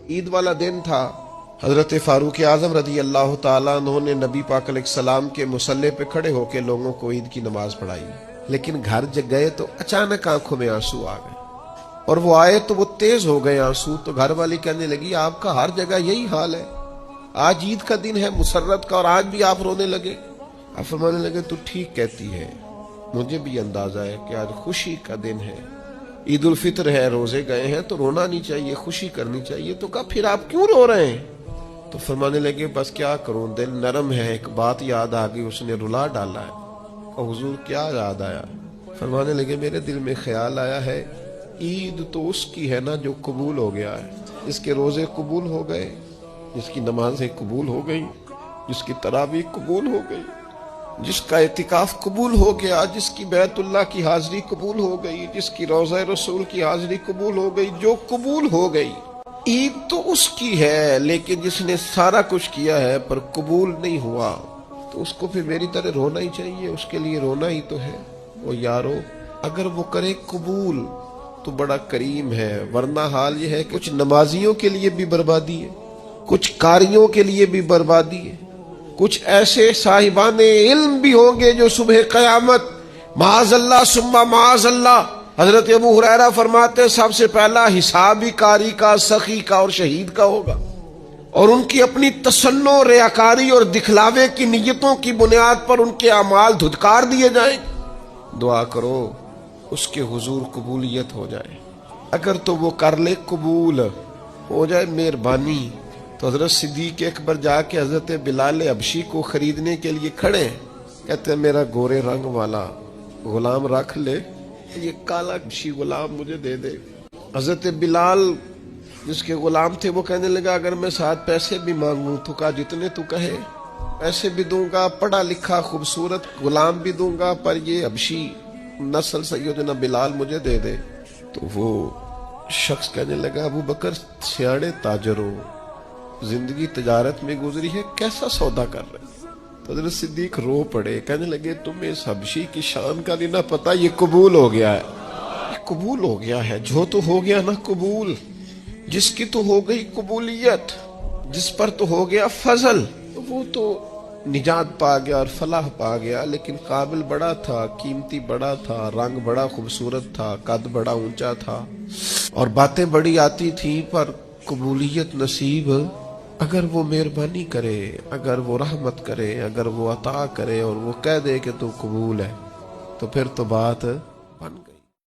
عید والا دن تھا، حضرت فاروق اعظم رضی اللہ تعالیٰ عنہ نے نبی پاک علیہ السلام کے مصلی پہ کھڑے ہو کے لوگوں کو عید کی نماز پڑھائی، لیکن گھر جگ گئے تو اچانک آنکھوں میں آنسو آ گئے، اور وہ آئے تو وہ تیز ہو گئے آنسو، تو گھر والی کہنے لگی آپ کا ہر جگہ یہی حال ہے، آج عید کا دن ہے مسرت کا اور آج بھی آپ رونے لگے؟ آپ فرمانے لگے تو ٹھیک کہتی ہے، مجھے بھی اندازہ ہے کہ آج خوشی کا دن ہے، عید الفطر ہے، روزے گئے ہیں تو رونا نہیں چاہیے، خوشی کرنی چاہیے۔ تو کہا پھر آپ کیوں رو رہے ہیں؟ تو فرمانے لگے بس کیا کروں، دل نرم ہے، ایک بات یاد آ گئی، اس نے رلا ڈالا ہے۔ اور حضور کیا یاد آیا؟ فرمانے لگے میرے دل میں خیال آیا ہے عید تو اس کی ہے نا جو قبول ہو گیا ہے، جس کے روزے قبول ہو گئے، جس کی نمازیں قبول ہو گئی، جس کی تراویح قبول ہو گئی، جس کا اعتکاف قبول ہو گیا، جس کی بیت اللہ کی حاضری قبول ہو گئی، جس کی روضہ رسول کی حاضری قبول ہو گئی، جو قبول ہو گئی۔ عید تو اس کی ہے، لیکن جس نے سارا کچھ کیا ہے پر قبول نہیں ہوا، تو اس کو پھر میری طرح رونا ہی چاہیے، اس کے لیے رونا ہی تو ہے۔ وہ یارو اگر وہ کرے قبول تو بڑا کریم ہے، ورنہ حال یہ ہے کہ کچھ نمازیوں کے لیے بھی بربادی ہے، کچھ قاریوں کے لیے بھی بربادی ہے، کچھ ایسے صاحبان علم بھی ہوں گے جو صبح قیامت معاذ اللہ ثم معاذ اللہ، حضرت ابو ہریرہ فرماتے سب سے پہلا حساب ہی قاری کا، سخی کا اور شہید کا ہوگا، اور ان کی اپنی تصنع، ریاکاری اور دکھلاوے کی نیتوں کی بنیاد پر ان کے اعمال دھتکار دیے جائیں۔ دعا کرو اس کے حضور قبولیت ہو جائے، اگر تو وہ کر لے قبول ہو جائے مہربانی، تو حضرت صدیق اکبر جا کے حضرت بلال حبشی کو خریدنے کے لیے کھڑے، کہتے ہیں میرا گورے رنگ والا غلام رکھ لے، یہ کالا حبشی غلام مجھے دے دے۔ حضرت بلال جس کے غلام تھے وہ کہنے لگا اگر میں ساتھ پیسے بھی مانگوں تو کہا جتنے تو کہے، پیسے بھی دوں گا، پڑھا لکھا خوبصورت غلام بھی دوں گا، پر یہ حبشی نسل سیدنا بلال مجھے دے دے۔ تو وہ شخص کہنے لگا ابو بکر سیاڑے تاجر ہو، زندگی تجارت میں گزری ہے، کیسا سودا کر رہے؟ تو حضرت صدیق رو پڑے، کہنے لگے تمہیں اس حبشی کی شان کا نہیں نہ پتا، یہ قبول ہو گیا ہے، یہ قبول ہو گیا ہے، جو تو ہو گیا نا قبول، جس کی تو ہو گئی قبولیت، جس پر تو ہو گیا فضل، وہ تو نجات پا گیا اور فلاح پا گیا، لیکن قابل بڑا تھا، قیمتی بڑا تھا، رنگ بڑا خوبصورت تھا، قد بڑا اونچا تھا، اور باتیں بڑی آتی تھی، پر قبولیت نصیب اگر وہ مہربانی کرے، اگر وہ رحمت کرے، اگر وہ عطا کرے اور وہ کہہ دے کہ تو قبول ہے، تو پھر تو بات